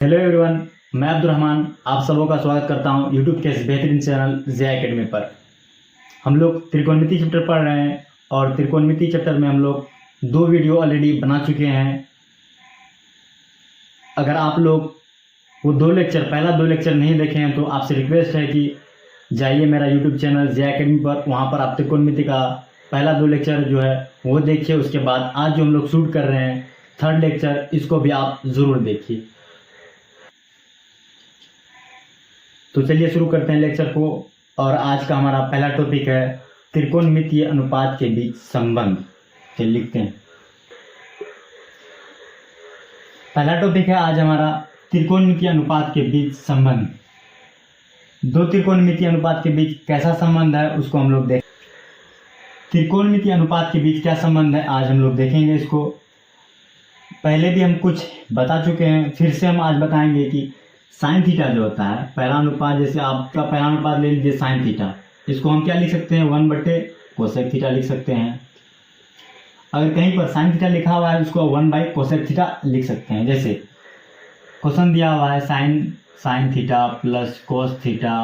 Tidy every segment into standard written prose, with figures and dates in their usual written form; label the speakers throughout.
Speaker 1: Hello everyone, मैं अब्दुल रहमान आप सबों का स्वागत करता हूं यूट्यूब के इस बेहतरीन चैनल ज़िया एकेडमी पर। हम लोग त्रिकोणमिति चैप्टर पढ़ रहे हैं और त्रिकोणमिति चैप्टर में हम लोग 2 वीडियो ऑलरेडी बना चुके हैं। अगर आप लोग वो पहला 2 लेक्चर नहीं देखे हैं तो आपसे रिक्वेस्ट है कि जाइए मेरा यूट्यूब चैनल ज़िया एकेडमी पर, वहाँ पर आप त्रिकोणमिति का पहला 2 लेक्चर जो है वो देखिए। उसके बाद आज जो हम लोग शूट कर रहे हैं 3rd लेक्चर, इसको भी आप ज़रूर देखिए। तो चलिए शुरू करते हैं लेक्चर को। और आज का हमारा पहला टॉपिक है त्रिकोणमितीय अनुपात के बीच संबंध। चलिए लिखते हैं। पहला टॉपिक है आज हमारा त्रिकोणमितीय अनुपात के बीच संबंध। 2 त्रिकोणमितीय अनुपात के बीच कैसा संबंध है उसको हम लोग देखें। त्रिकोणमितीय अनुपात के बीच क्या संबंध है आज हम लोग देखेंगे इसको। पहले भी हम कुछ बता चुके हैं, फिर से हम आज बताएंगे कि साइन थीटा जो होता है पहला अनुपात, जैसे आपका पहला अनुपात ले लीजिए साइन थीटा, इसको हम क्या लिख सकते हैं 1/कोसेक थीटा लिख सकते हैं। अगर कहीं पर साइन थीटा लिखा हुआ है उसको 1/कोसेक थीटा लिख सकते हैं। जैसे क्वेश्चन दिया हुआ है sine theta plus cos theta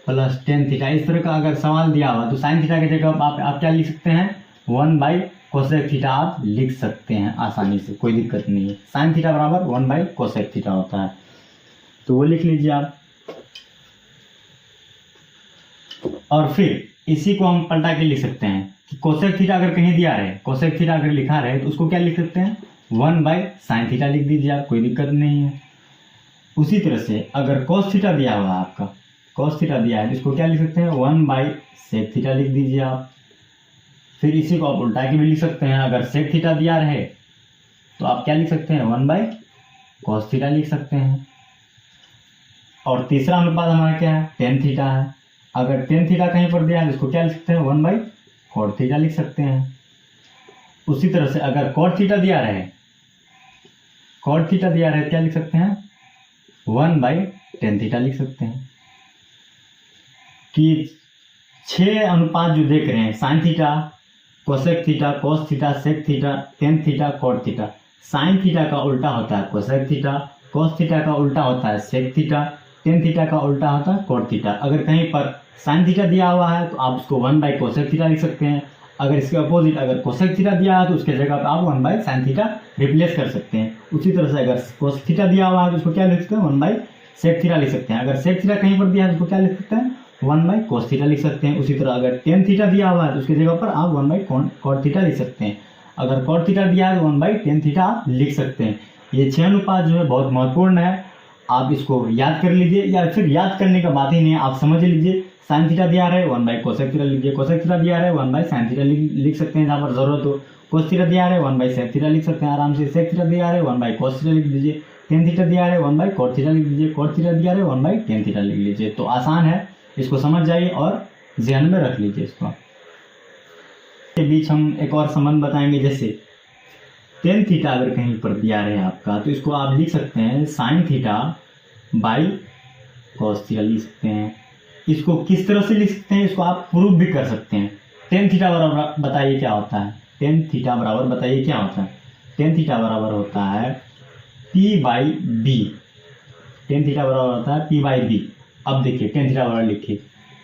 Speaker 1: plus tan theta, इस तरह का अगर सवाल दिया हुआ तो साइन थीटा की जगह आप क्या लिख सकते हैं 1/कोसेक थीटा आप लिख सकते हैं आसानी से, कोई दिक्कत नहीं है। साइन थीटा बराबर 1/कोसेक थीटा होता है, तो वो लिख लीजिए आप। और फिर इसी को हम पलटा के लिख सकते हैं कि कोसेक थीटा अगर कहीं दिया रहे, कोसेक थीटा अगर लिखा रहे तो उसको क्या लिख सकते हैं 1/साइन थीटा लिख दीजिए आप, कोई दिक्कत नहीं है। उसी तरह से अगर कोस थीटा दिया हुआ है, आपका कोस थीटा दिया है तो इसको क्या लिख सकते हैं 1/सेक थीटा लिख दीजिए आप। फिर इसी को आप उल्टा के भी लिख सकते हैं। अगर सेक थीटा दिया रहे तो आप क्या लिख सकते हैं 1/कोस थीटा लिख सकते हैं। और तीसरा अनुपात हमारा क्या है टेन थीटा है। अगर टेन थीटा कहीं पर दिया है तो इसको क्या लिख सकते हैं 1/कॉट थीटा लिख सकते हैं। उसी तरह से अगर कॉट थीटा दिया रहे क्या लिख सकते हैं 1/टेन थीटा लिख सकते हैं। कि 6 अनुपात जो देख रहे हैं sine theta, cosec theta, cos theta, sec theta, tan theta, cot theta. Sine theta का उल्टा होता है कोसेक थीटा, कोस थीटा का उल्टा होता है सेक थीटा, टेन थीटा का उल्टा होता है कॉट थीटा। अगर कहीं पर साइन थीटा दिया हुआ है तो आप उसको 1/कोसेक थीटा लिख सकते हैं। अगर इसके अपोजिट अगर कोसेक थीटा दिया है तो उसके जगह पर आप 1/साइन थीटा रिप्लेस कर सकते हैं। उसी तरह से अगर कोस थीटा दिया हुआ है तो उसको क्या लिख सकते हैं 1/सेक थीटा लिख सकते हैं। अगर सेक थीटा कहीं पर दिया है तो उसको क्या लिख सकते हैं 1/कोस थीटा लिख सकते हैं। उसी तरह अगर टेन थीटा दिया हुआ है तो उसकी जगह पर आप 1/कॉट थीटा लिख सकते हैं। अगर कॉट थीटा दिया है तो 1/टेन थीटा आप लिख सकते हैं। ये 6 अनुपात जो है बहुत महत्वपूर्ण है, आप इसको याद कर लीजिए, या फिर याद करने का बात ही नहीं है, आप समझ लीजिए। साइन थीटा दिया रहे 1/कोसेक थीटा लीजिए, कोसेक थीटा दिया रहे 1/साइन थीटा लिख सकते हैं जहाँ पर जरूरत हो। कोस थीटा दिया रहे 1/सेक थीटा लिख सकते हैं आराम से। सेक थीटा दिया रहे 1/कोस थीटा लिख दीजिए। टेन थीटा दिया रहे 1/कॉट थीटा लिख दीजिए। कॉट थीटा दिया रहे 1/टेन थीटा लिख लीजिए। तो आसान है, इसको समझ जाइए और ध्यान में रख लीजिए इसको। के बीच हम एक और संबंध बताएंगे। जैसे टेन थीटा अगर कहीं पर दिया रहे आपका तो इसको आप लिख सकते हैं sine theta by cos theta लिख सकते हैं। इसको किस तरह से लिख सकते हैं, इसको आप प्रूफ भी कर सकते हैं। टेन थीटा बराबर बताइए क्या होता है, टेन थीटा बराबर बताइए क्या होता है। टेन थीटा बराबर होता है P/B। टेन थीटा बराबर होता है P/B। अब देखिए टेन थीटा बराबर लिखिए,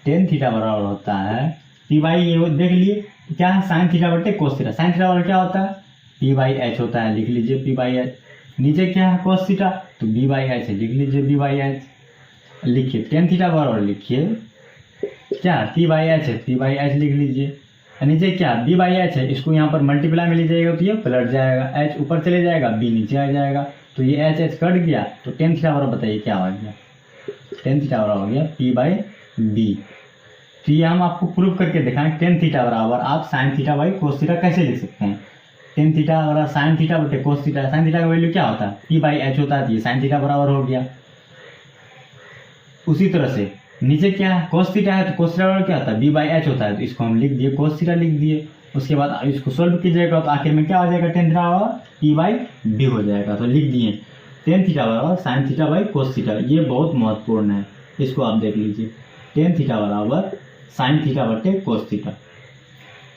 Speaker 1: टेन थीटा बराबर होता है ये देख लिए क्या है साइन थीटा बटे कोस थीटा। साइन थीटा बराबर क्या होता है P/H होता है, लिख लीजिए P/H। नीचे क्या है कोस थीटा तो B/H है, लिख लीजिए B/H। लिखिए टेन थीटा बराबर लिखिए क्या P/H है, P/H लिख लीजिए। नीचे क्या B/H है, इसको यहाँ पर मल्टीप्लाई में लीजिएगा तो ये पलट जाएगा, H ऊपर चले जाएगा, B नीचे आ जाएगा, तो ये H कट गया। तो टेन थीटा बराबर बताइए क्या हो गया, टेन थीटा बराबर हो गया P/B। तो ये हम आपको प्रूफ करके दिखाएं। टेन थीटा बराबर आप sine theta by cos theta कैसे लिख सकते हैं। टेन थीटा बराबर साइन थीटा बटे कोस थीटा। साइन थीटा का वैल्यू क्या होता है P/H होता है, ये साइन थीटा बराबर हो गया। उसी तरह से नीचे क्या है कोस थीटा है तो कोस थीटा बराबर क्या होता है B/H होता है, तो इसको हम लिख दिए कोस थीटा लिख दिए। उसके बाद इसको सोल्व कीजिएगा तो आखिर में क्या हो जाएगा टेन थीटा बराबर P/B हो जाएगा। तो लिख दिए टेन थीटा बराबर sine theta by cos theta. ये बहुत महत्वपूर्ण है, इसको आप देख लीजिए। टेन थीटा बराबर साइन थीटा बटे कोस थीटा।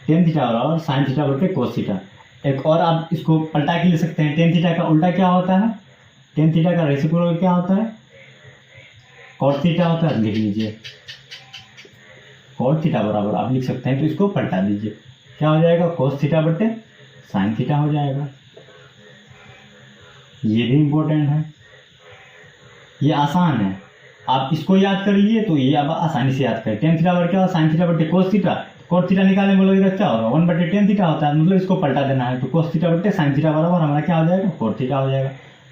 Speaker 1: टेन थीटा बराबर साइन थीटा बटे कोस थीटा। एक और आप इसको पलटा के ले सकते हैं। टेन थीटा का उल्टा क्या होता है टेन थीटा का रेसिप्रोकल क्या होता है? कॉट थीटा होता है। लिख लीजिए कॉट थीटा बराबर आप लिख सकते हैं, तो इसको पलटा दीजिए, क्या हो जाएगा? कोस थीटा बटे साइन थीटा हो जाएगा। ये भी इम्पोर्टेंट है, ये आसान है, आप इसको याद कर लिए तो ये आप आसानी से याद करें। टेन थीटा बटे क्या होगा? साइन थीटा बटे कोस थीटा। कोट थीटा निकालने में बोलोगे क्या होगा? 1 बटे टेन थीटा होता है, मतलब इसको पलटा देना है, तो कोस थीटा बटे साइन थीटा बराबर हमारा क्या हो जाएगा? कोट थीटा हो जाएगा।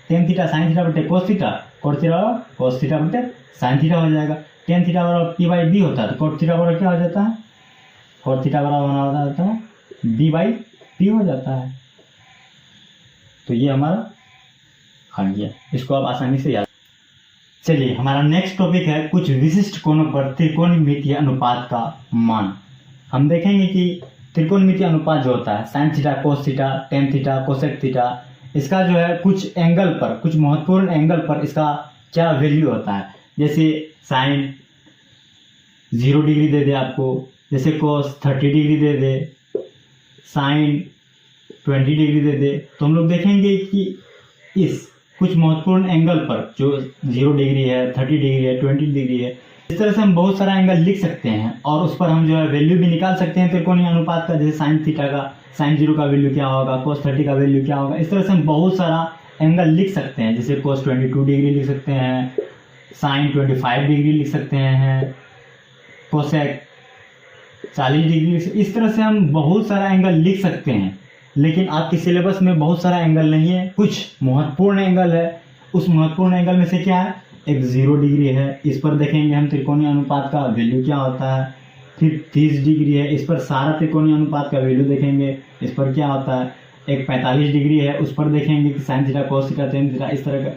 Speaker 1: टेन थीटा साइन थीटा बटे कोस थीटा, कोट थीटा बराबर कोस थीटा बटे साइन थीटा हो जाएगा। टेन थीटा बराबर पी बाई बी होता है, तो कोट थीटा बराबर क्या हो जाता है? कोट थीटा बराबर हमारा होता है बी बाई पी हो जाता है। तो ये हमारा आ गया, इसको आप आसानी से याद। चलिए हमारा नेक्स्ट टॉपिक है कुछ विशिष्ट कोणों पर त्रिकोणमितीय अनुपात का मान। हम देखेंगे कि त्रिकोणमितीय अनुपात जो होता है sign theta cos theta tan theta cosec theta, इसका जो है कुछ एंगल पर, कुछ महत्वपूर्ण एंगल पर इसका क्या वैल्यू होता है। जैसे साइन 0 डिग्री दे दे आपको, जैसे कोस 30 डिग्री दे दे, साइन 20 डिग्री दे दे, तो हम लोग देखेंगे कि इस कुछ महत्वपूर्ण एंगल पर जो 0 डिग्री है, 30 डिग्री है, 20 डिग्री है, इस तरह से हम बहुत सारा एंगल लिख सकते हैं और उस पर हम जो है वैल्यू भी निकाल सकते हैं त्रिकोणीय अनुपात का। जैसे साइन थीटा का, साइन 0 का वैल्यू क्या होगा, कोस 30 का वैल्यू क्या होगा। इस तरह से हम बहुत सारा एंगल लिख सकते हैं। जैसे कोस 22 डिग्री लिख सकते हैं, साइन 25 डिग्री लिख सकते हैं, कोसेक 40 डिग्री, इस तरह से हम बहुत सारा एंगल लिख सकते हैं। लेकिन आपके सिलेबस में बहुत सारा एंगल नहीं है, कुछ महत्वपूर्ण एंगल है। उस महत्वपूर्ण एंगल में से क्या है? एक 0 डिग्री है, इस पर देखेंगे हम त्रिकोणीय अनुपात का वैल्यू क्या होता है। फिर 30 डिग्री है, इस पर सारा त्रिकोणीय अनुपात का वैल्यू देखेंगे, इस पर क्या होता है। एक 45 डिग्री है, उस पर देखेंगे कि sign theta cos theta tan theta, इस तरह का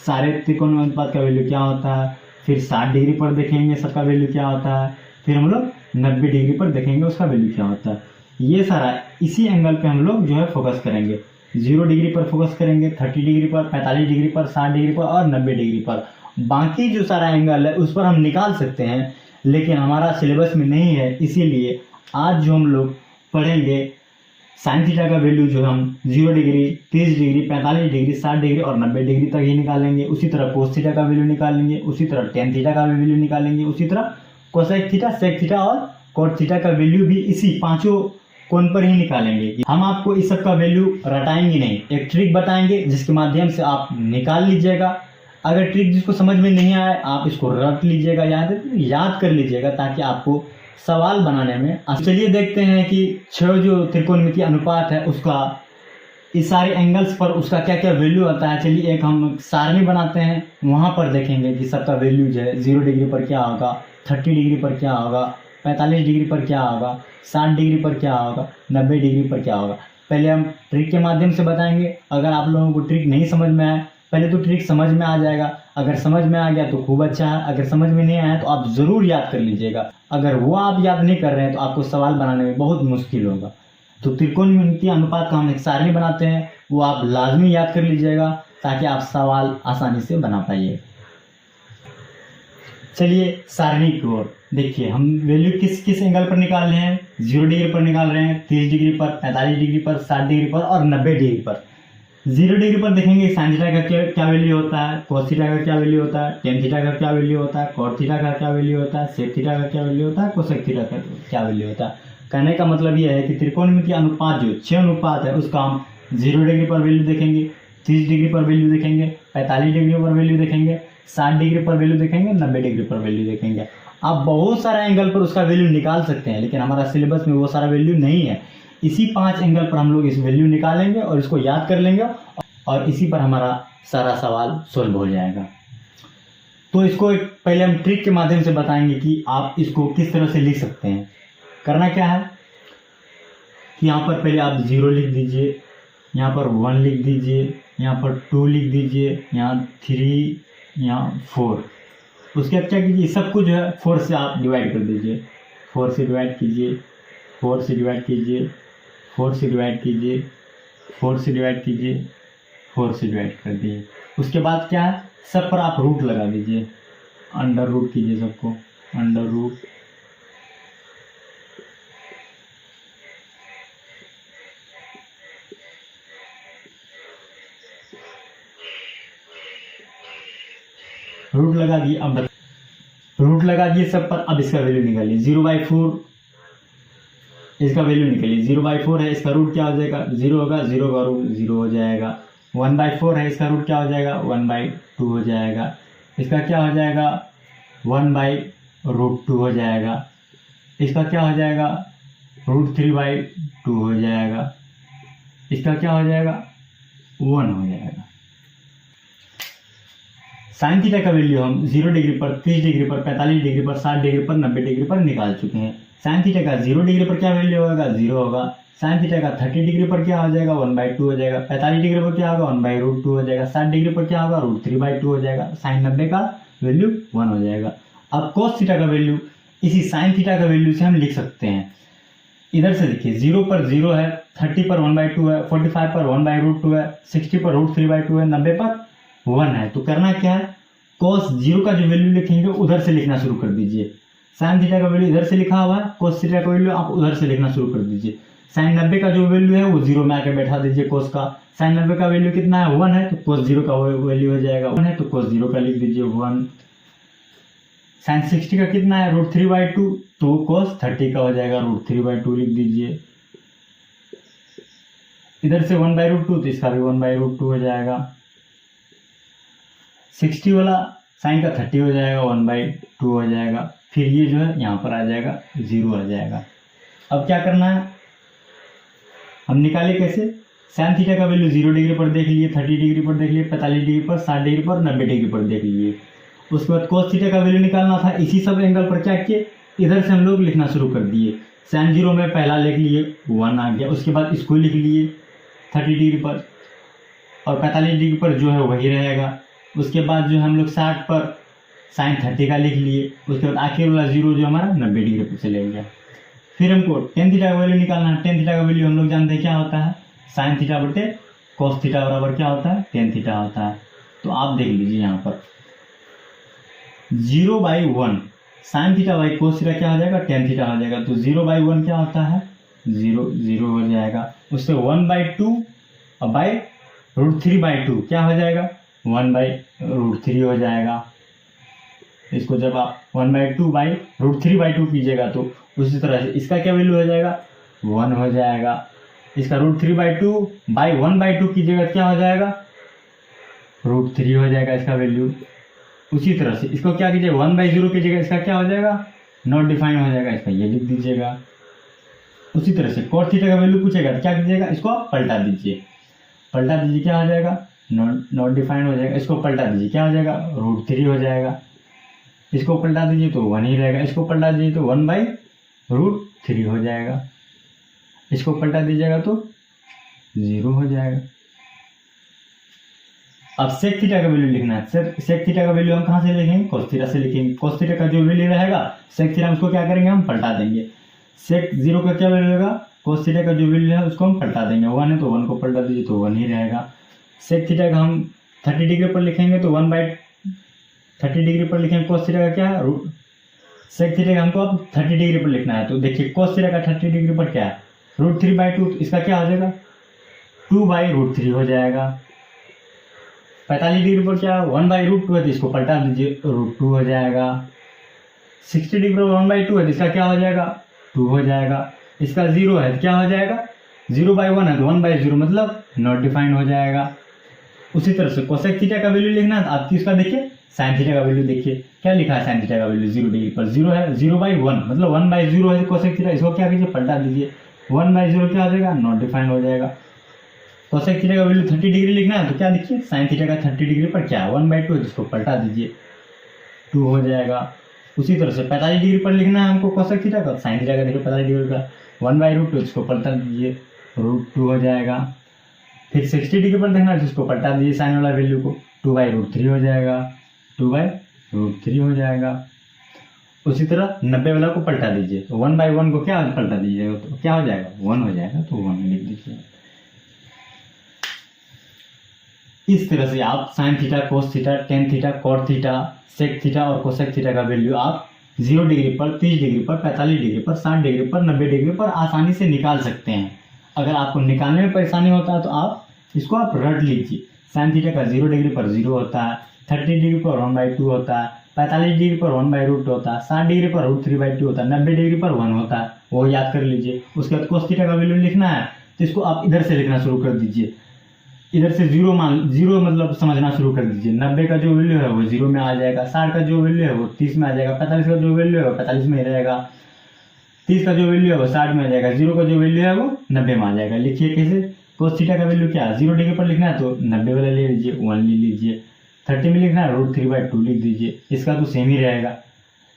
Speaker 1: सारे त्रिकोणीय अनुपात का वैल्यू क्या होता है। फिर 60 डिग्री पर देखेंगे सबका वैल्यू क्या होता है। फिर हम लोग 90 डिग्री पर देखेंगे उसका वैल्यू क्या होता है। ये सारा इसी एंगल पे हम लोग जो है फोकस करेंगे। 0 डिग्री पर फोकस करेंगे, 30 डिग्री पर, 45 डिग्री पर, 60 डिग्री पर और 90 डिग्री पर। बाकी जो सारा एंगल है उस पर हम निकाल सकते हैं, लेकिन हमारा सिलेबस में नहीं है। इसीलिए आज जो हम लोग पढ़ेंगे साइन थीटा का वैल्यू जो हम 0 डिग्री, 30 डिग्री, 45 डिग्री, 60 डिग्री और 90 डिग्री तक ही निकालेंगे। उसी तरह कोस थीटा का वैल्यू निकालेंगे, उसी तरह टेन थीटा का वैल्यू निकालेंगे, उसी तरह कोसेक थीटा, सेक थीटा और कोट थीटा का वैल्यू भी इसी पांचों कोण पर ही निकालेंगे। हम आपको इस सब का वैल्यू रटाएंगे नहीं, एक ट्रिक बताएंगे जिसके माध्यम से आप निकाल लीजिएगा। अगर ट्रिक जिसको समझ में नहीं आए आप इसको रट लीजिएगा, याद कर लीजिएगा, ताकि आपको सवाल बनाने में। चलिए देखते हैं कि 6 जो त्रिकोणमितीय अनुपात है उसका इस सारे एंगल्स पर उसका क्या क्या वैल्यू आता है। चलिए एक हम सारणी बनाते हैं, वहां पर देखेंगे कि सबका वैल्यू जो है 0 डिग्री पर क्या होगा, 30 डिग्री पर क्या होगा, 45 डिग्री पर क्या होगा, 60 डिग्री पर क्या होगा, 90 डिग्री पर क्या होगा। पहले हम ट्रिक के माध्यम से बताएंगे। अगर आप लोगों को ट्रिक नहीं समझ में आए, पहले तो ट्रिक समझ में आ जाएगा, अगर समझ में आ गया तो खूब अच्छा है, अगर समझ में नहीं आया तो आप ज़रूर याद कर लीजिएगा। अगर वो आप याद नहीं कर रहे हैं तो आपको सवाल बनाने में बहुत मुश्किल होगा। तो त्रिकोणमितीय अनुपात का हम एक सारणी बनाते हैं, वो आप लाजमी याद कर लीजिएगा ताकि आप सवाल आसानी से बना पाइए। चलिए सारणी की ओर देखिए, हम वैल्यू किस किस एंगल पर निकाल रहे हैं। 0 डिग्री पर निकाल रहे हैं, 30 डिग्री पर, 45 डिग्री पर, 60 डिग्री पर और 90 डिग्री पर। 0 डिग्री पर देखेंगे साइन थीटा का क्या वैल्यू होता है, कोस थीटा का क्या वैल्यू होता है, टेन थीटा का क्या वैल्यू होता है, कोट थीटा का क्या वैल्यू होता है, सेक थीटा का क्या वैल्यू होता है, कोसेक थीटा का क्या वैल्यू होता है। कहने का मतलब यह है कि त्रिकोणमितीय अनुपात जो 6 अनुपात है उसका हम 0 डिग्री पर वैल्यू देखेंगे, 30 डिग्री पर वैल्यू देखेंगे, 45 डिग्री पर वैल्यू देखेंगे, 60 डिग्री पर वैल्यू देखेंगे, 90 डिग्री पर वैल्यू देखेंगे। आप बहुत सारा एंगल पर उसका वैल्यू निकाल सकते हैं, लेकिन हमारा सिलेबस में वो सारा वैल्यू नहीं है। इसी 5 एंगल पर हम लोग इस वैल्यू निकालेंगे और इसको याद कर लेंगे और इसी पर हमारा सारा सवाल सोल्व हो जाएगा। तो इसको एक पहले हम ट्रिक के माध्यम से बताएंगे कि आप इसको किस तरह से लिख सकते हैं। करना क्या है कि यहाँ पर पहले आप 0 लिख दीजिए, यहाँ पर 1 लिख दीजिए, यहाँ पर 2 लिख दीजिए, यहाँ 3, यहाँ 4। उसके बाद क्या कीजिए, सब कुछ जो है 4 से आप डिवाइड कर दीजिए। 4 से डिवाइड कीजिए, 4 से डिवाइड कीजिए, 4 से डिवाइड कीजिए, 4 से डिवाइड कीजिए, 4 से डिवाइड कर दिए। उसके बाद क्या है, सब पर आप रूट लगा दीजिए, अंडर रूट कीजिए सबको, अंडर रूट। रूट लगा दिए। अब रूट लगा दिए सब पर, अब इसका वैल्यू निकालिए। 0/4 इसका वैल्यू निकालिए। 0/4 है, इसका रूट क्या हो जाएगा? 0 होगा, 0 का रूट 0 हो जाएगा। 1/4 है, इसका रूट क्या हो जाएगा? 1/2 हो जाएगा। इसका क्या हो जाएगा? 1/√2 हो जाएगा। इसका क्या हो जाएगा? √3/2 हो जाएगा। इसका क्या हो जाएगा? 1 हो जाएगा। साइन थीटा का वैल्यू हम 0 डिग्री पर, 30 डिग्री पर, 45 डिग्री पर, 60 डिग्री पर, 90 डिग्री पर निकाल चुके हैं। साइन थीटा का 0 डिग्री पर क्या वैल्यू होगा? 0 होगा। साइन थीटा का 30 डिग्री पर क्या हो जाएगा? 1/2 हो जाएगा। 45 डिग्री पर क्या होगा? 1/√2 हो जाएगा। 60 डिग्री पर क्या होगा? √3/2 हो जाएगा। साइन 90 का वैल्यू 1 हो जाएगा। अब कोस थीटा का वैल्यू इसी साइन थीटा का वैल्यू से हम लिख सकते हैं। इधर से देखिए, 0 पर 0 है, 30 पर 1/2 है, 45 पर 1/√2 है, 60 पर √3/2 है, 90 पर 1 है। तो करना क्या है? cos 0 का जो वैल्यू लिखेंगे उधर से लिखना शुरू कर दीजिए। साइन थीटा का वैल्यू इधर से लिखा हुआ है, cos थीटा का वैल्यू आप उधर से लिखना शुरू कर दीजिए। साइन 90 का जो वैल्यू है वो 0 में आके बैठा दीजिए cos का। साइन 90 का वैल्यू कितना है? 1 है, तो cos 0 का वैल्यू हो जाएगा 1 है, तो cos 0 का लिख दीजिए 1। साइन 60 का कितना है? √3/2, तो cos 30 का हो जाएगा √3/2 लिख दीजिए। इधर से 1/√2, तो इसका भी 1/√2 हो जाएगा। 60 वाला साइन का 30 हो जाएगा, 1/2 हो जाएगा। फिर ये जो है यहाँ पर आ जाएगा 0 आ जाएगा। अब क्या करना है? हम निकाले कैसे? साइन थीटा का वैल्यू 0 डिग्री पर देख लिए, 30 डिग्री पर देख लिए, 45 डिग्री पर, 60 डिग्री पर, 90 डिग्री पर देख लिए। उसके बाद cos थीटा का वैल्यू निकालना था। इसी सब एंगल पर क्या किए? इधर से हम लोग लिखना शुरू कर दिए। साइन 0 में पहला लिख लिए, 1 आ गया। उसके बाद इसको लिख लिए 30 डिग्री पर, और 45 डिग्री पर जो है वही रहेगा। उसके बाद जो हम लोग 60 पर साइन 30 का लिख लिए। उसके बाद आखिर वाला 0 जो हमारा 90 डिग्री पर चले गया। फिर हमको टेन थीटा का वैल्यू निकालना है। टेन थीटा का वैल्यू हम लोग जानते हैं क्या होता है? साइन थीटा बटे cos थीटा बराबर क्या होता है? टेन थीटा होता है। तो आप देख लीजिए यहाँ पर 0/1 sine theta by cos theta क्या हो जाएगा? टेन थीटा हो जाएगा। तो 0/1 क्या होता है? 0 हो जाएगा। उससे 1/2 और बाई √3/2 क्या हो जाएगा? 1/√3 हो जाएगा। इसको जब आप 1/2 बाई √3/2 कीजिएगा तो उसी तरह से इसका क्या वैल्यू हो जाएगा? 1 हो जाएगा। इसका √3/2 बाई 1/2 कीजिएगा क्या हो जाएगा? √3 हो जाएगा इसका वैल्यू। उसी तरह से इसको क्या कीजिएगा? 1/0 कीजिएगा, इसका क्या हो जाएगा? नॉट डिफाइन हो जाएगा। इसका ये लिख दीजिएगा। उसी तरह से cos थीटा का वैल्यू पूछेगा तो क्या कीजिएगा? इसको आप पलटा दीजिए। पलटा दीजिए, क्या हो जाएगा? नॉट डिफाइन हो जाएगा। इसको पलटा दीजिए, क्या हो जाएगा? √3 हो जाएगा। इसको पलटा दीजिए तो 1 ही रहेगा। इसको पलटा दीजिए तो 1/√3 हो जाएगा। इसको पलटा दीजिएगा तो 0 हो जाएगा। अब सेक थीटा का वैल्यू लिखना है। सेक थीटा का वैल्यू हम कहाँ से लिखेंगे? cos थीटा से लिखेंगे। cos थीटा का जो वैल्यू रहेगा सेक थीटा उसको क्या करेंगे? हम पलटा देंगे। सेक 0 का क्या वैल्यू रहेगा? cos थीटा का जो वैल्यू है उसको हम पलटा देंगे। 1 है तो 1 को पलटा दीजिए तो 1 ही रहेगा। सेक थीटा का हम 30 डिग्री पर लिखेंगे तो 1/30 डिग्री पर लिखेंगे। cos थीटा का क्या है? सेक थीटा का हमको अब 30 डिग्री पर लिखना है। तो देखिए cos थीटा का 30 डिग्री पर क्या है? √3/2, तो इसका क्या हो जाएगा? 2/√3 हो जाएगा। 45 डिग्री पर क्या है? 1/√2 है, तो इसको पलटा दीजिए, √2 हो जाएगा। 60 डिग्री पर 1/2 है तो इसका क्या हो जाएगा? 2 हो जाएगा। इसका 0 है तो क्या हो जाएगा? 0/1 है तो 1/0 मतलब नॉट डिफाइंड हो जाएगा। उसी तरह से कोसेक थीटा का वैल्यू लिखना है तो आप किसका देखिए? साइन थीटा का वैल्यू देखिए। क्या लिखा है साइन थीटा का वैल्यू? 0 डिग्री पर 0 है। 0/1 मतलब 1/0 है कोसेक थीटा। इसको क्या कीजिए? पलटा दीजिए। 1/0 क्या हो जाएगा? नॉट डिफाइंड हो जाएगा। कोसेक थीटा का वैल्यू 30 डिग्री लिखना है तो क्या लिखिए? साइन थीटा का 30 डिग्री पर क्या है? 1/2 है, जिसको पलटा दीजिए 2 हो जाएगा। उसी तरह से 45 डिग्री पर लिखना है हमको कोसेक थीटा का। साइन थीटा का देखिए 45 डिग्री का 1/√2, इसको पलटा दीजिए, √2 हो जाएगा। फिर 60 डिग्री पर देखना है जिसको पलटा दीजिए साइन वाला वैल्यू को, 2/√3 हो जाएगा। 2/√3 हो जाएगा। उसी तरह 90 वाला को पलटा दीजिए तो 1/1 को क्या पलटा दीजिएगा तो क्या हो जाएगा? 1 हो जाएगा। तो 1 लिख दीजिए। इस तरह से आप sine theta, cos theta, tan theta, cot theta, sec theta और कोसेक थीटा का वैल्यू आप 0 डिग्री पर, 30 डिग्री पर, 45 डिग्री पर, 60 डिग्री पर, 90 डिग्री पर आसानी से निकाल सकते हैं। अगर आपको निकालने में परेशानी होता है तो आप इसको आप रट लीजिए। साइन थीटा का 0 डिग्री पर 0 होता है, 30 डिग्री पर 1/2 होता है, 45 डिग्री पर 1/√2 होता है, 60 डिग्री पर √3/2 होता है, 90 डिग्री पर 1 होता है, वो याद कर लीजिए। उसके बाद कोस थीटा का वैल्यू लिखना है तो इसको आप इधर से लिखना शुरू कर दीजिए, इधर से 0 मतलब समझना शुरू कर दीजिए। 90 का जो वैल्यू है वो 0 में आ जाएगा, 60 का जो वैल्यू है वो 30 में आ जाएगा, 45 का जो वैल्यू है वो 45 में रहेगा, 30 का जो वैल्यू है वो 60 में आ जाएगा, 0 का जो वैल्यू है वो 90 में आ जाएगा। लिखिए कैसे, कोस थीटा का वैल्यू क्या है, 0 डिग्री पर लिखना है तो 90 वाला ले लीजिए, 1 ले लीजिए, 30 में लिखना है √3/2 लिख दीजिए, इसका तो सेम ही रहेगा।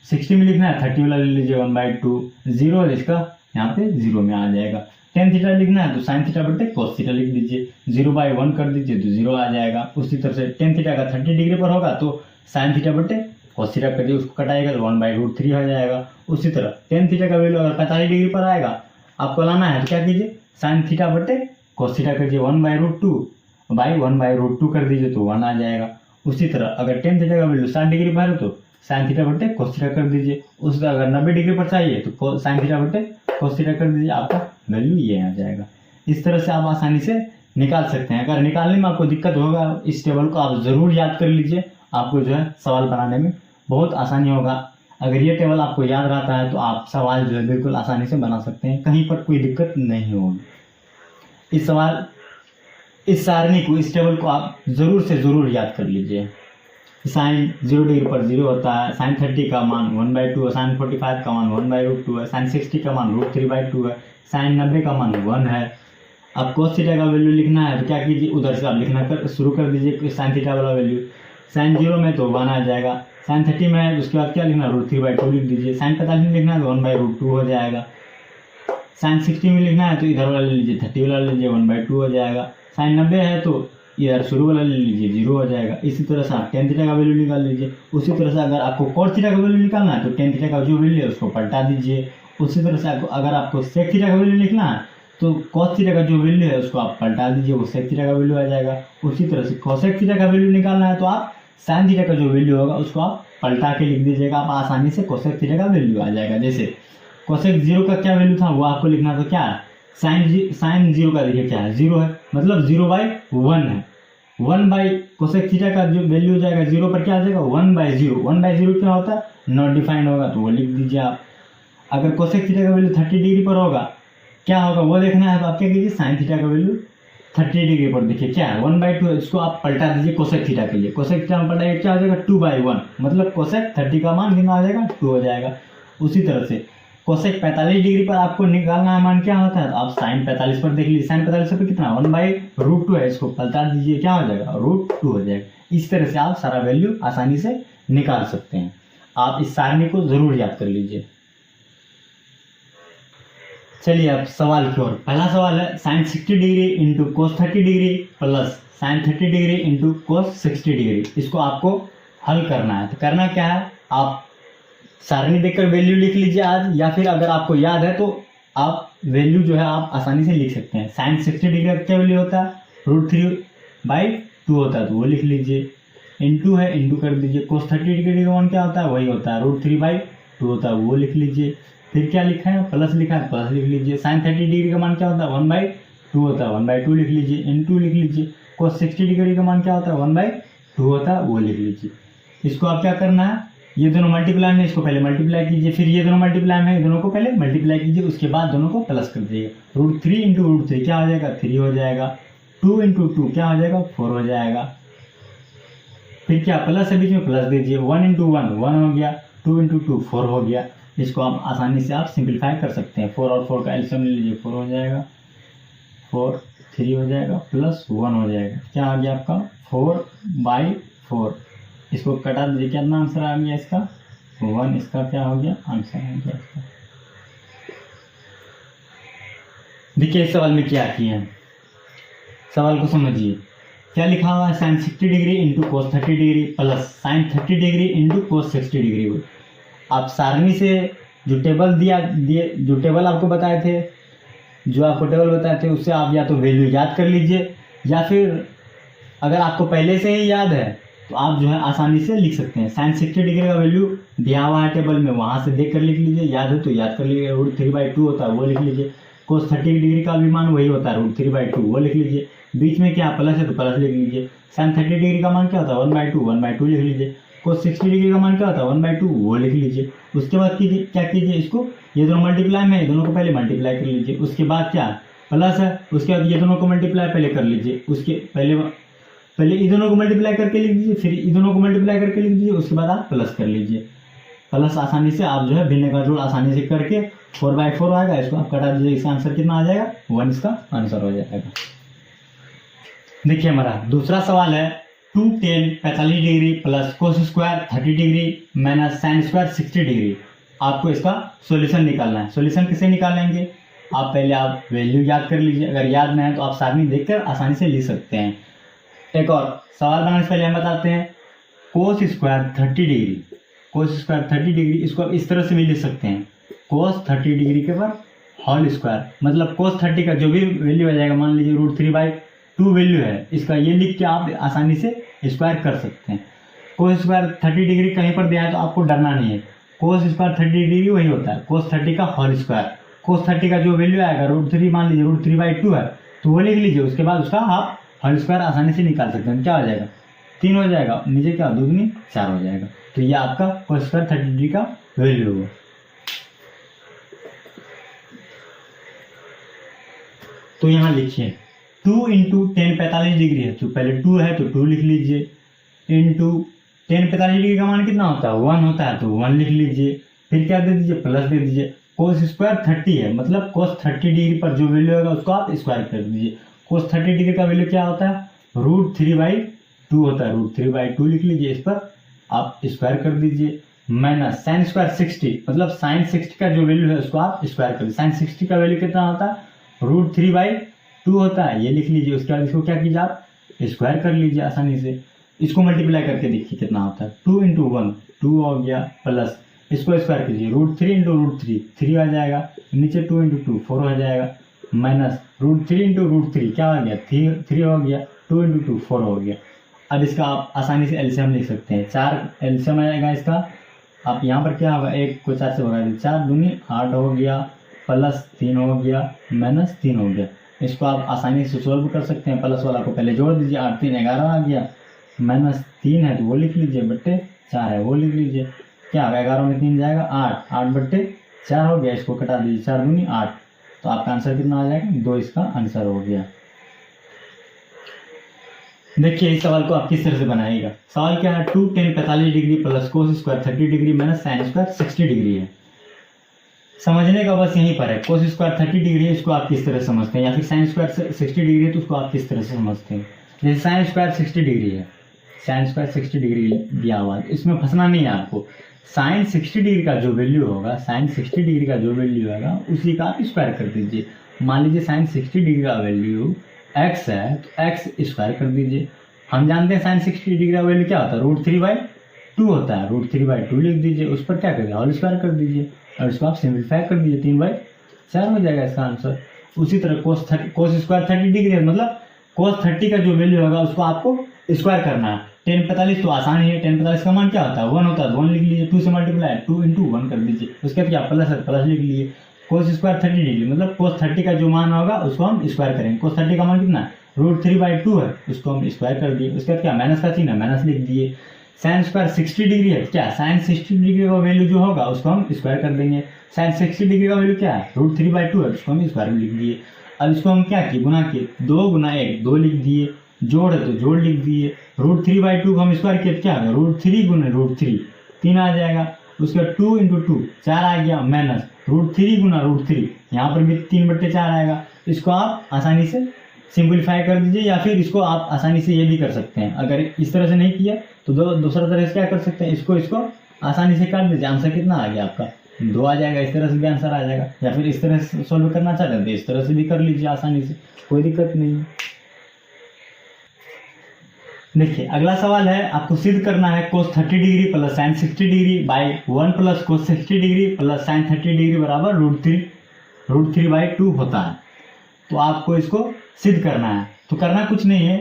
Speaker 1: 60 में लिखना है 30 वाला ले लीजिए 1/2, 0 है इसका यहाँ पे 0 में आ जाएगा। tan थीटा लिखना है तो साइन थीटा बटे कोस थीटा लिख दीजिए, 0/1 कर दीजिए तो 0 आ जाएगा। उसी तरह से tan थीटा का 30 डिग्री पर होगा तो साइन थीटा बटे कोस थीटा कर दिए, उसको कटाएगा तो 1/√3 हो जाएगा। उसी तरह tan थीटा का वैल्यू अगर 45 डिग्री पर आएगा आपको लाना है तो क्या कीजिए, साइन थीटा बटे कोस थीटा कर दीजिए, 1/√2 कर दीजिए तो 1 आ जाएगा। उसी तरह अगर tan थीटा का वैल्यू 60 डिग्री पर है तो साइन थीटा बटे कोस थीटा कर दीजिए। उसी तरह अगर 90 डिग्री पर चाहिए तो साइन थीटा बटे कोस थीटा कर दीजिए, आपका वैल्यू ये आ जाएगा। इस तरह से आप आसानी से निकाल सकते हैं। अगर निकालने में आपको दिक्कत होगा इस टेबल को आप ज़रूर याद कर लीजिए, आपको जो है सवाल बनाने में बहुत आसानी होगा। अगर ये टेबल आपको याद रहता है तो आप सवाल जो है बिल्कुल आसानी से बना सकते हैं, कहीं पर कोई दिक्कत नहीं होगी। इस सारणी को, इस टेबल को आप ज़रूर से ज़रूर याद कर लीजिए। साइन 0 डिग्री पर 0 होता है, साइन 30 का मान 1/2 है, साइन 45 का मान 1/√2 है, साइन 60 का मान √3/2 है, साइन 90 का मान 1 है। अब कोस थीटा का वैल्यू लिखना है तो क्या कीजिए, उधर से आप लिखना शुरू कर दीजिए साइन थीटा वाला वैल्यू। साइन 0 में तो 1 आ जाएगा, साइन 30 में है उसके बाद क्या लिखना, √3/2 लिख दीजिए। साइन 45 में लिखना है तो 1/√2 हो जाएगा। साइन 60 में लिखना है तो इधर वाला ले लीजिए, 30 वाला ले लीजिए, 1/2 हो जाएगा। साइन 90 है तो इधर शुरू वाला ले लीजिए, 0 हो जाएगा। इसी तरह से आप tan थीटा का वैल्यू निकाल लीजिए। उसी तरह से अगर आपको cos थीटा का वैल्यू निकालना है तो tan थीटा का जो वैल्यू है उसको पलटा दीजिए। उसी तरह से अगर आपको sec थीटा का वैल्यू लिखना है तो cos थीटा का जो वैल्यू है उसको आप पलटा दीजिए, वो sec थीटा का वैल्यू आ जाएगा। उसी तरह से cosec थीटा का वैल्यू निकालना है तो आप sin थीटा का जो वैल्यू होगा उसको आप पलटा के लिख दीजिएगा, आप आसानी से cosec थीटा का वैल्यू आ जाएगा। जैसे cosec 0 का क्या वैल्यू था वो आपको लिखना, तो क्या है, साइन 0 का देखिए क्या है, 0 है, मतलब 0/1 है। 1 कोसेक थीटा का जो वैल्यू हो जाएगा 0 पर, क्या आ जाएगा 1/0। 1/0 क्या होता है, नॉट डिफाइंड होगा तो वो लिख दीजिए आप। अगर कोसेक थीटा का वैल्यू 30 डिग्री पर होगा, क्या होगा वो देखना है तो आप क्या कीजिए, साइन थीटा का वैल्यू 30 डिग्री पर देखिए क्या है 1/2, इसको आप पलटा दीजिए कोसेक थीटा के लिए। कोसेक थीटा में पलटाइए क्या हो जाएगा 2/1, मतलब कोसेक 30 का मान कितना हो जाएगा 2 हो जाएगा। उसी तरह से कोसेक 45 डिग्री पर आपको निकालना है मान, क्या होता है तो आप साइन 45 पर देख लीजिए, साइन 45 पर कितना 1/√2 है, इसको पलटा दीजिए क्या हो जाएगा √2 हो जाएगा। इस तरह से आप सारा वैल्यू आसानी से निकाल सकते हैं। आप इस सारणी को जरूर याद कर लीजिए। चलिए अब सवाल की ओर। पहला सवाल है sine 60 degree into cos 30 degree plus sine 30 degree into cos 60 degree. इसको आपको हल करना है। तो करना क्या है, आप सारणी देखकर वैल्यू लिख लीजिए आज, या फिर अगर आपको याद है तो आप वैल्यू जो है आप आसानी से लिख सकते हैं। साइन 60 डिग्री का क्या वैल्यू होता है √3/2 होता है तो वो लिख लीजिए, इंटू है इंटू कर दीजिए। कोस 30 डिग्री का मान क्या होता है, वही होता है √3/2 होता है, वो लिख लीजिए। फिर क्या लिखा है, प्लस लिखा है, प्लस लिख लीजिए। साइन 30 डिग्री का मान क्या होता है 1/2 होता है, 1/2 लिख लीजिए, इंटू लिख लीजिए। कोस 60 डिग्री का मान क्या होता है 1/2 होता है, वो लिख लीजिए। इसको आप क्या करना है, ये दोनों मल्टीप्लाई में इसको पहले मल्टीप्लाई कीजिए, फिर ये दोनों मल्टीप्लाई में दोनों को पहले मल्टीप्लाई कीजिए, उसके बाद दोनों को प्लस कर दीजिएगा। √3 इंटू √3 क्या हो जाएगा 3 हो जाएगा। 2 इंटू 2 क्या हो जाएगा 4 हो जाएगा। फिर क्या प्लस है बीच में प्लस दीजिए, 1 इंटू 1 1 हो गया, 2 इंटू 2 4 हो गया। इसको आप आसानी से आप सिंप्लीफाई कर सकते हैं। 4 और 4 का एलसीएम ले लीजिए, 4 हो जाएगा, 4 3 हो जाएगा, प्लस 1 हो जाएगा। क्या आ गया आपका 4/4। इसको कटा दीजिए, कितना आंसर आ गया इसका 1। इसका क्या हो गया आंसर हो गया इसका। देखिए इस सवाल में क्या किए हैं, सवाल को समझिए। क्या लिखा हुआ है, sine 60 degree into cos 30 degree plus sine 30 degree into cos 60 degree. आप सारणी से जो टेबल आपको बताए थे, उससे आप या तो वैल्यू याद कर लीजिए, या फिर अगर आपको पहले से ही याद है तो आप जो है आसानी से लिख सकते हैं। साइन 60 डिग्री का वैल्यू दिया हुआ है टेबल में, वहाँ से देख कर लिख लीजिए। याद है तो याद कर लीजिए, √3/2 होता है वो लिख लीजिए। कोस 30 डिग्री का भी मान वही होता है √3/2, वो लिख लीजिए। बीच में क्या प्लस है तो प्लस लिख लीजिए। साइन 30 डिग्री का मान क्या होता है 1/2 लिख लीजिए। कोस 60 डिग्री का मान क्या होता है 1/2 वो लिख लीजिए। उसके बाद कीजिए क्या कीजिए, इसको ये दोनों मल्टीप्लाई में, दोनों को पहले मल्टीप्लाई कर लीजिए। उसके बाद क्या प्लस है, उसके बाद ये दोनों को मल्टीप्लाई पहले कर लीजिए। उसके पहले ये दोनों को मल्टीप्लाई करके लिख दीजिए, फिर ये दोनों को मल्टीप्लाई करके लिख दीजिए, उसके बाद आप प्लस कर लीजिए। प्लस आसानी से आप जो है भिन्न का जोड़ आसानी से करके 4/4 आएगा, इसको आप कटा दीजिए। इसका आंसर कितना आ जाएगा 1 इसका आंसर हो जाएगा। देखिए हमारा दूसरा सवाल है 2 tan 45 degree plus cos square 30 degree minus sine square 60 degree. आपको इसका सॉल्यूशन निकालना है। सॉल्यूशन किसे निकालेंगे, आप पहले आप वैल्यू याद कर लीजिए, अगर याद नहीं है तो आप सारणी देखकर आसानी से लिख सकते हैं। एक और सवाल बनाने से पहले हम बताते हैं cos square 30 degree, cos square 30 degree इसको आप इस तरह से भी लिख सकते हैं कोस 30 डिग्री के ऊपर होल स्क्वायर, मतलब कोस 30 का जो भी वैल्यू आ जाएगा, मान लीजिए √3/2 वैल्यू है इसका, ये लिख के आप आसानी से स्क्वायर कर सकते हैं। कोस स्क्वायर 30 डिग्री कहीं पर दिया है तो आपको डरना नहीं है, कोस स्क्वायर 30 डिग्री वही होता है कोस 30 का होल स्क्वायर। कोस 30 का जो वैल्यू आएगा √3, मान लीजिए √3/2 है तो वो लिख लीजिए। उसके बाद उसका आप होल स्क्वायर आसानी से निकाल सकते हैं। क्या हो जाएगा 3 हो जाएगा, नीचे क्या 2 दूनी 4 हो जाएगा। तो ये आपका कोस स्क्वायर 30 डिग्री का वैल्यू होगा। तो यहाँ लिखिए 2 × tan 45 डिग्री है, तो पहले 2 है तो 2 लिख लीजिए, इंटू tan 45 डिग्री का मान कितना होता है 1 होता है तो 1 लिख लीजिए। फिर क्या दे दीजिए प्लस दे दीजिए। कोस स्क्वायर 30 है, मतलब कोस 30 डिग्री पर जो वैल्यू होगा उसको आप स्क्वायर कर दीजिए। कोस 30 डिग्री का वैल्यू क्या होता है √3/2 होता है, √3/2 लिख लीजिए। इस पर आप स्क्वायर कर दीजिए। माइनस साइन स्क्वायर 60, मतलब साइन 60 का जो वैल्यू है उसको आप स्क्वायर कर दीजिए। साइन 60 का वैल्यू कितना होता है √3/2 होता है, ये लिख लीजिए। उसके बाद इसको क्या कीजिए आप स्क्वायर कर लीजिए आसानी से। इसको मल्टीप्लाई करके देखिए कितना होता है 2 × 1 2 हो गया, प्लस इसको स्क्वायर कीजिए √3 × √3 3 आ जाएगा, नीचे 2 × 2 4 हो जाएगा, माइनस √3 × √3 क्या हो गया 3 हो गया, 2 × 2 4 हो गया। अब इसका आप आसानी से एलसीएम लिख सकते हैं, 4 एलसीएम आएगा इसका। आप यहाँ पर क्या होगा 1 को 4 से भगा दीजिए, 4 दूनी 8 हो गया, प्लस 3 हो गया, माइनस 3 हो गया। इसको आप आसानी से सोल्व कर सकते हैं। प्लस वाला को पहले जोड़ दीजिए, 8 3 11 आ गया, माइनस 3 है तो वो लिख लीजिए, बट्टे 4 है वो लिख लीजिए। क्या होगा 11 में 3 जाएगा 8, 8/4 हो गया। इसको कटा दीजिए, 4 दूनी 8, तो आपका आंसर कितना आ जाएगा 2 इसका आंसर हो गया। देखिए इस सवाल को आप किस तरह से बनाइएगा। सवाल क्या है 2 tan 45 degree plus cos square 30 degree minus sine square 60 degree है। समझने का बस यहीं पर है, कोस स्क्वायर 30 डिग्री है इसको आप किस तरह समझते हैं, या फिर साइन स्क्वायर 60 डिग्री है तो उसको आप किस तरह से समझते हैं। जैसे साइन स्क्वायर 60 डिग्री है, साइन स्क्वायर 60 डिग्री दिया हुआ है, इसमें फंसना नहीं है आपको। साइन 60 डिग्री का जो वैल्यू होगा, साइन 60 डिग्री का जो वैल्यू होगा उसी का आप स्क्वायर कर दीजिए। मान लीजिए साइन 60 डिग्री का वैल्यू x है तो x स्क्वायर कर दीजिए। हम जानते हैं साइन 60 डिग्री का वैल्यू क्या होता है √3/2 होता है, √3/2 लिख दीजिए। उस पर क्या करिए होल स्क्वायर कर दीजिए और इसको आप सिंप्लीफाई कर दीजिए, 3/4 हो जाएगा इसका आंसर। उसी तरह कोस स्क्वायर 30 डिग्री है, मतलब कोस 30 का जो वैल्यू होगा उसको आपको स्क्वायर करना है। tan 45 तो आसान ही है, tan 45 का मान क्या होता है 1 होता है, 1 लिख लीजिए। 2 से मल्टीप्लाई 2 × 1 कर दीजिए। उसके बाद क्या प्लस है प्लस लिख लीजिए। कोस स्क्वायर 30 डिग्री मतलब कोस 30 का जो मान होगा उसको हम स्क्वायर करेंगे। कोस 30 का मान कितना है √3/2 है, उसको हम स्क्वायर कर दिए। उसके बाद क्या माइनस का चिन्ह है, माइनस लिख दिए। साइन स्क्वायर 60 डिग्री है, क्या साइन 60 डिग्री का वैल्यू जो होगा उसको हम स्क्वायर कर देंगे। साइन 60 डिग्री का वैल्यू क्या है √3/2 है, उसको हम स्क्वायर में लिख दिए। अब इसको हम क्या किए गुना किए, 2 × 1 2 लिख दिए, जोड़ है तो जोड़ लिख दिए। √3/2 को हम स्क्वायर किए क्या है √3 × √3 3 आ जाएगा। उसके बाद 2 × 2 4 आ गया, माइनस √3 × √3 यहाँ पर भी 3/4 आएगा। इसको आप आसानी से सिंप्लीफाई कर दीजिए, या फिर इसको आप आसानी से ये भी कर सकते हैं। अगर इस तरह से नहीं किया तो दूसरा तरह से क्या कर सकते हैं, इसको आसानी से काट दीजिए। आंसर कितना आ गया आपका 2 आ जाएगा। इस तरह से भी आंसर आ जाएगा, या फिर इस तरह से सोल्व करना चाहते हैं तो इस तरह से भी कर लीजिए आसानी से, कोई दिक्कत नहीं है। देखिए अगला सवाल है, आपको सिद्ध करना है कोस 30 degree plus sign 60 degree by 1 plus cos 60 degree plus sine 30 degree बराबर √3/2 होता है। तो आपको इसको सिद्ध करना है। तो करना कुछ नहीं है,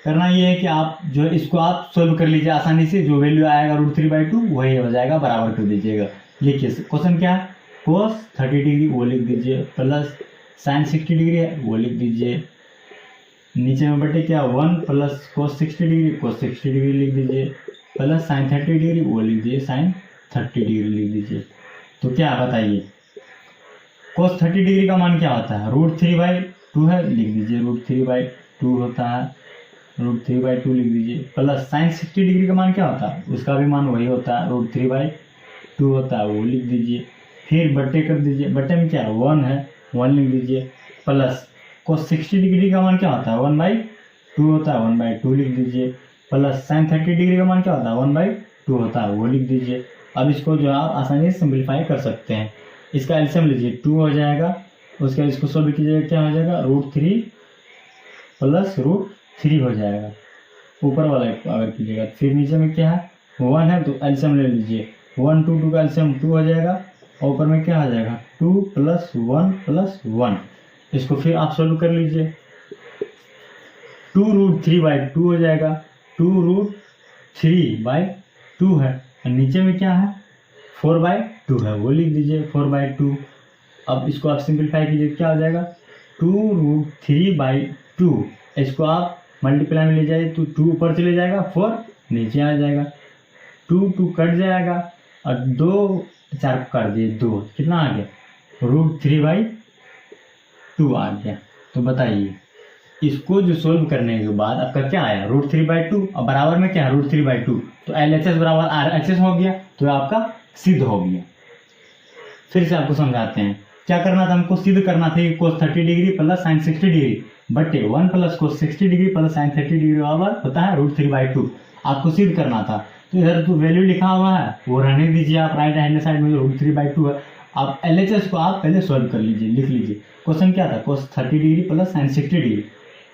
Speaker 1: करना ये है कि आप जो है इसको आप सोल्व कर लीजिए आसानी से। जो वैल्यू आएगा √3/2 वही हो जाएगा, बराबर कर दीजिएगा। लिखिए क्वेश्चन क्या है, कोस 30 डिग्री वो लिख दीजिए, प्लस साइन 60 डिग्री है वो लिख दीजिए, नीचे में बटे क्या 1 plus cos 60 degree, cos 60 degree लिख दीजिए, प्लस sin 30 डिग्री वो लिख दीजिए, sin 30 डिग्री लिख दीजिए। तो क्या बताइए cos 30 डिग्री का मान क्या होता है, √3/2 है, लिख दीजिए √3/2 होता है, √3/2 लिख दीजिए। प्लस sin 60 डिग्री का मान क्या होता है, उसका भी मान वही होता है, √3/2 होता है, वो लिख दीजिए। फिर बट्टे कर दीजिए, बट्टे में क्या 1 है, 1 लिख दीजिए। प्लस cos 60 डिग्री का मान क्या होता है, 1/2 होता है, 1/2 लिख दीजिए। प्लस sin 30 डिग्री का मान क्या होता है, 1/2 होता है, वो लिख दीजिए। अब इसको जो आप आसानी से सिंप्लीफाई कर सकते हैं। इसका एलसीएम लीजिए 2 हो जाएगा, उसके बाद इसको सॉल्व कीजिएगा, क्या हो जाएगा √3 प्लस √3 हो जाएगा, ऊपर वाला अगर कीजिएगा। फिर नीचे में क्या है 1 है, तो एलसीएम ले लीजिए, 1 2 2 का एलसीएम 2 हो जाएगा, और ऊपर में क्या आ जाएगा 2 + 1 + 1। इसको फिर आप सॉल्व कर लीजिए, 2 √3/2 हो जाएगा, 2 √3/2 है, और नीचे में क्या है 4/2 है, वो लिख दीजिए 4/2। अब इसको आप सिंप्लीफाई कीजिए, क्या हो जाएगा 2 √3/2, इसको आप मल्टीप्लाई में ले जाइए तो 2 ऊपर चले जाएगा, 4 नीचे आ जाएगा, 2 2 कट जाएगा, और 2 4 कर दिए 2, कितना आ गया √3/2 आ गया। तो बताइए इसको जो सोल्व करने के बाद आपका क्या आया √3/2, और बराबर में क्या है √3/2, तो LHS बराबर RHS हो गया, तो आपका सिद्ध हो गया। फिर से आपको समझाते हैं क्या करना था, हमको सिद्ध करना था कि cos 30 degree plus sin 60 degree बटे 1 plus cos 60 degree plus sin 30 degree बराबर होता है √3/2, आपको सिद्ध करना था। तो इधर तो वैल्यू लिखा हुआ है वो रहने दीजिए, आप राइट हैंड साइड में √3/2 है। आप LHS को आप पहले सॉल्व कर लीजिए, लिख लीजिए। क्वेश्चन क्या था, cos 30 degree plus sin 60 degree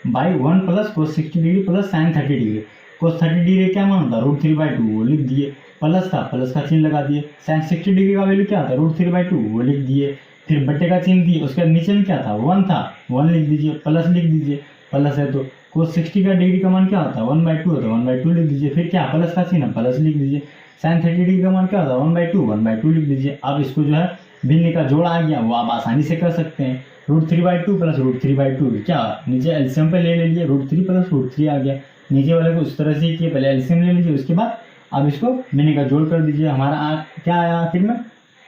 Speaker 1: by 1 plus cos 60 degree plus sin 30 degree. cos 30 degree क्या मान होता है √3/2, वो लिख दिए, प्लस था प्लस का चिन्ह लगा दिए। sin 60 डिग्री का वैल्यू क्या था √3/2, वो लिख दिए। फिर बट्टे का चिन्ह दिए, उसके नीचे में क्या था 1 था, 1 लिख दीजिए, प्लस लिख दीजिए, प्लस है तो cos 60 का डिग्री का मान क्या होता है 1/2 होता है, 1/2 लिख दीजिए। फिर क्या प्लस का चिन्ह, प्लस लिख दीजिए। sin 30 डिग्री का मान क्या होता है 1/2 लिख दीजिए। अब इसको जो है भिन्न का जोड़ आ गया, वो आप आसानी से कर सकते हैं। √3/2 प्लस √3/2 क्या नीचे एलसीएम पे ले लीजिए, √3 प्लस √3 आ गया। नीचे वाले को उस तरह से किए, पहले एलसीएम ले लीजिए, उसके बाद अब इसको भिन्न का जोड़ कर दीजिए। हमारा क्या आया आखिर में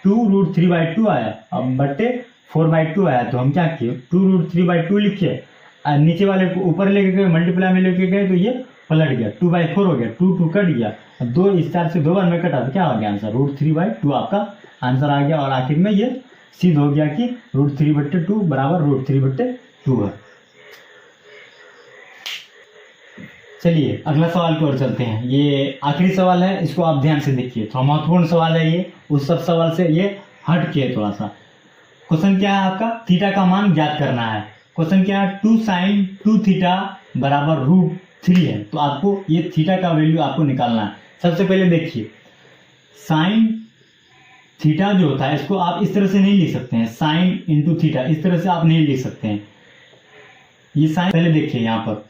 Speaker 1: 2 √3/2 आया, अब बट्टे 4/2 आया, तो हम क्या किए 2 √3/2 लिखे, नीचे वाले को ऊपर लेके गए, मल्टीप्लाई में लेके गए, तो ये पलट गया 2/4 हो गया, 2 2 कट गया, 2 इस तरह से 2 बार में कटा, तो क्या हो गया आंसर √3/2 आपका आंसर आ गया। और आखिर में ये सिद्ध हो गया कि √3/2 बराबर √3/2 है। चलिए अगला सवाल की ओर चलते हैं, ये आखिरी सवाल है, इसको आप ध्यान से देखिए, थोड़ा महत्वपूर्ण सवाल है ये, उस सब सवाल से ये हट के थोड़ा सा। क्वेश्चन क्या है आपका, थीटा का मान ज्ञात करना है। क्वेश्चन क्या है 2 sin 2 थीटा बराबर √3 है, तो आपको ये थीटा का वैल्यू आपको निकालना है। सबसे पहले देखिए साइन थीटा जो होता है इसको आप इस तरह से नहीं लिख सकते हैं, साइन इंटू थीटा इस तरह से आप नहीं लिख सकते हैं। ये साइन पहले देखिए यहाँ पर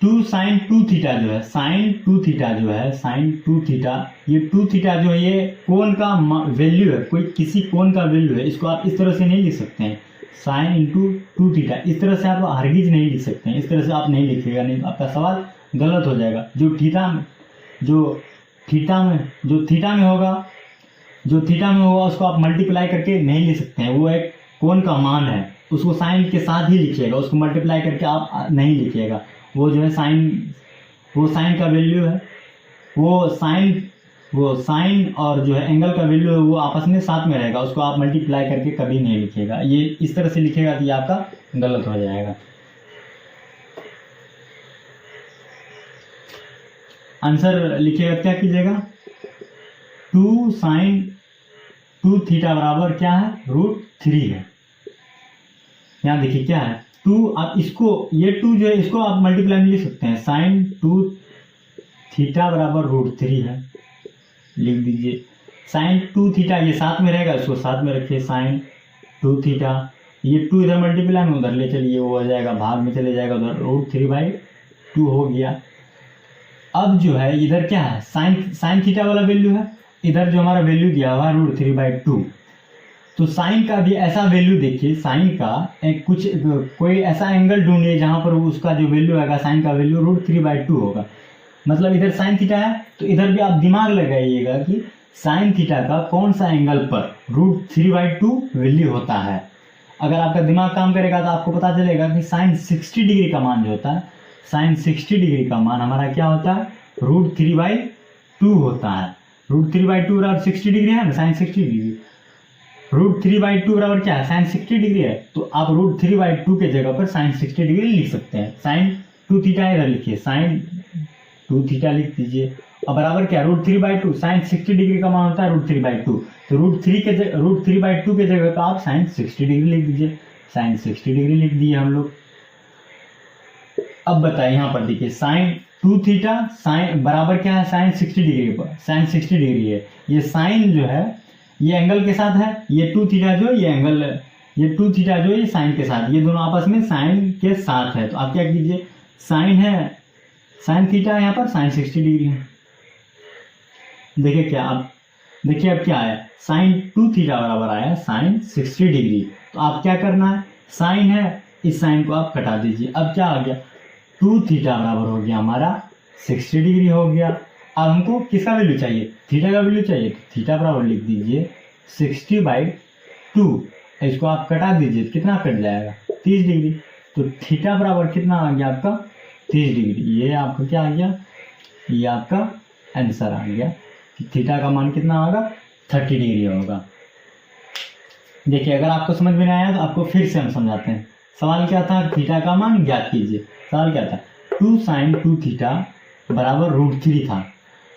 Speaker 1: 2 sin 2 थीटा जो है, साइन 2 थीटा जो है, साइन 2 थीटा, ये 2 थीटा जो है ये कोण का वैल्यू है, कोई किसी कोण का वैल्यू है, इसको आप इस तरह से नहीं लिख सकते हैं। साइन इंटू 2 थीटा इस तरह से आप हरगिज नहीं लिख सकते हैं, इस तरह से आप नहीं लिखिएगा, नहीं तो आपका सवाल गलत हो जाएगा। जो थीटा में होगा उसको आप मल्टीप्लाई करके नहीं लिख सकते हैं, वो एक कोण का मान है, उसको साइन के साथ ही लिखिएगा, उसको मल्टीप्लाई करके आप नहीं लिखिएगा। वो जो है वो साइन का वैल्यू है, वो साइन और जो है एंगल का वैल्यू है, वो आपस में साथ में रहेगा, उसको आप मल्टीप्लाई करके कभी नहीं लिखिएगा। ये इस तरह से लिखिएगा कि आपका गलत हो जाएगा। आंसर लिखिएगा, क्या कीजिएगा 2 sin 2 थीटा बराबर क्या है √3 है। यहाँ देखिए क्या है 2, आप इसको ये 2 जो है इसको आप मल्टीप्लाई में लिख सकते हैं, sin 2 थीटा बराबर √3 है, लिख दीजिए। sin 2 थीटा ये साथ में रहेगा, इसको साथ में रखिए, sin 2 थीटा, ये 2 इधर मल्टीप्लाई में उधर ले चलिए, वो हो जाएगा भाग में चले जाएगा, उधर √3/2 हो गया। अब जो है इधर क्या है साइन थीटा वाला वैल्यू है, इधर जो हमारा वैल्यू दिया हुआ है √3/2, तो साइन का भी ऐसा वैल्यू देखिए, साइन का कोई ऐसा एंगल ढूंढिए जहां पर उसका जो वैल्यू आएगा साइन का वैल्यू √3/2 होगा। मतलब इधर साइन थीटा है तो इधर भी आप दिमाग लगाइएगा कि साइन थीटा का कौन सा एंगल पर √3/2 वैल्यू होता है। अगर आपका दिमाग काम करेगा तो आपको पता चलेगा कि साइन 60 डिग्री का मान जो होता है, साइन 60 डिग्री का मान हमारा क्या होता है, √3/2 होता है। √3/2 बराबर 60 डिग्री है ना, साइन 60 डिग्री। √3/2 बराबर क्या है, साइन 60 डिग्री है। तो आप √3/2 के जगह पर साइन 60 डिग्री लिख सकते हैं। साइन 2 थीटा इधर लिखिए, साइन 2 थीटा लिख दीजिए। और बराबर क्या, √3/2, साइन 60 डिग्री का मान होता है √3/2। तो √3/2 के जगह पर आप साइन 60 डिग्री लिख दीजिए। साइन 60 डिग्री लिख दिए हम लोग। अब बताइए यहाँ पर देखिए, साइन 2 थीटा साइन बराबर क्या है, साइन 60 डिग्री पर, साइन 60 डिग्री है। ये साइन जो है ये एंगल के साथ है, ये 2 थीटा जो ये एंगल, ये 2 थीटा जो ये साइन के साथ, ये दोनों आपस में साइन के साथ है। तो आप क्या कीजिए, साइन है, साइन थीटा है यहाँ पर, साइन 60 डिग्री है। देखिए क्या, अब देखिए अब क्या आया, साइन 2 थीटा बराबर आया साइन 60 डिग्री। तो आप क्या करना है, साइन है, इस साइन को आप कटा दीजिए। अब क्या आ गया, 2 थीटा बराबर हो गया हमारा 60 डिग्री हो गया। अब हमको किसका वैल्यू चाहिए, थीटा का वैल्यू चाहिए। तो थीटा बराबर लिख दीजिए 60/2। इसको आप कटा दीजिए, कितना कट जाएगा, 30 डिग्री। तो थीटा बराबर कितना आ गया आपका, 30 डिग्री। ये आपका क्या आ गया, ये आपका आंसर आ गया कि थीटा का मान कितना होगा, 30 डिग्री होगा। देखिए अगर आपको समझ में नहीं आया तो आपको फिर से हम समझाते हैं। सवाल क्या था, थीटा का मान ज्ञात कीजिए। सवाल क्या था, 2 sin 2 थीटा बराबर √3 था।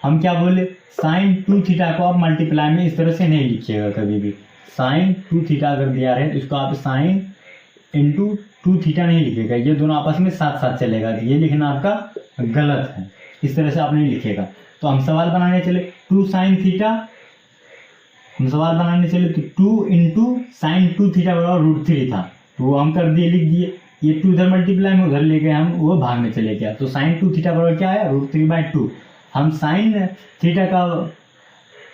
Speaker 1: हम क्या बोले, साइन 2 थीटा को आप मल्टीप्लाई में इस तरह से नहीं लिखिएगा कभी भी। साइन 2 थीटा अगर दिया रहे तो इसको आप साइन इंटू 2 थीटा नहीं लिखिएगा, ये दोनों आपस में साथ साथ चलेगा। ये लिखना आपका गलत है, इस तरह से आप नहीं लिखिएगा। तो हम सवाल बनाने चले 2 sin थीटा, हम सवाल बनाने चले तो 2 इंटू साइन 2 थीटा बराबर √3 था। तो वो हम कर दिए, लिख दिए। ये 2 इधर मल्टीप्लाई में उधर ले गए हम, वो भाग में चले गया। तो साइन 2 थीटा बराबर क्या आया, √3/2। हम साइन थीटा का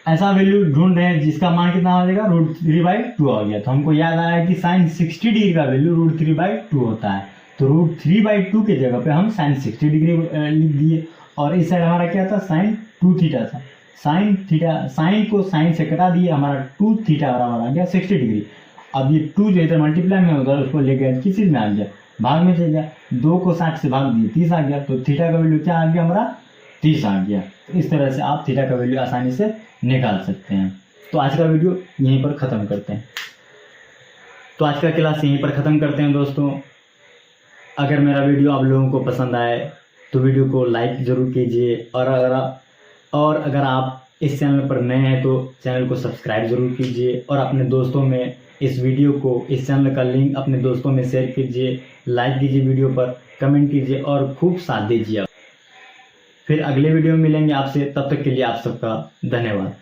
Speaker 1: ऐसा वैल्यू ढूंढ रहे हैं जिसका मान कितना हो जाएगा, √3/2 आ गया। तो हमको याद आया कि साइन 60 डिग्री का वैल्यू √3/2 होता है। तो √3/2 के जगह पे हम साइन 60 डिग्री लिख दिए। और इस साइड हमारा क्या था, साइन 2 थीटा था। साइन थीटा, साइन को साइन से कटा दिए, हमारा 2 थीटा बराबर आ गया 60 डिग्री। अब ये 2 जो इधर मल्टीप्लाई में उधर उसको ले गए, किस चीज में आ गया, भाग में चल गया। 2 को 60 से भाग दिए, 30 आ गया। तो थीटा का वैल्यू क्या आ गया हमारा, 30 आ गया। इस तरह से आप थीटा का वैल्यू आसानी से निकाल सकते हैं। तो आज का वीडियो यहीं पर ख़त्म करते हैं। तो आज का क्लास यहीं पर ख़त्म करते हैं दोस्तों। अगर मेरा वीडियो आप लोगों को पसंद आए तो वीडियो को लाइक ज़रूर कीजिए। और अगर आप इस चैनल पर नए हैं तो चैनल को सब्सक्राइब ज़रूर कीजिए। और अपने दोस्तों में इस वीडियो को, इस चैनल का लिंक अपने दोस्तों में शेयर कीजिए, लाइक कीजिए, वीडियो पर कमेंट कीजिए और खूब साथ दीजिए। फिर अगले वीडियो में मिलेंगे आपसे, तब तक के लिए आप सबका धन्यवाद।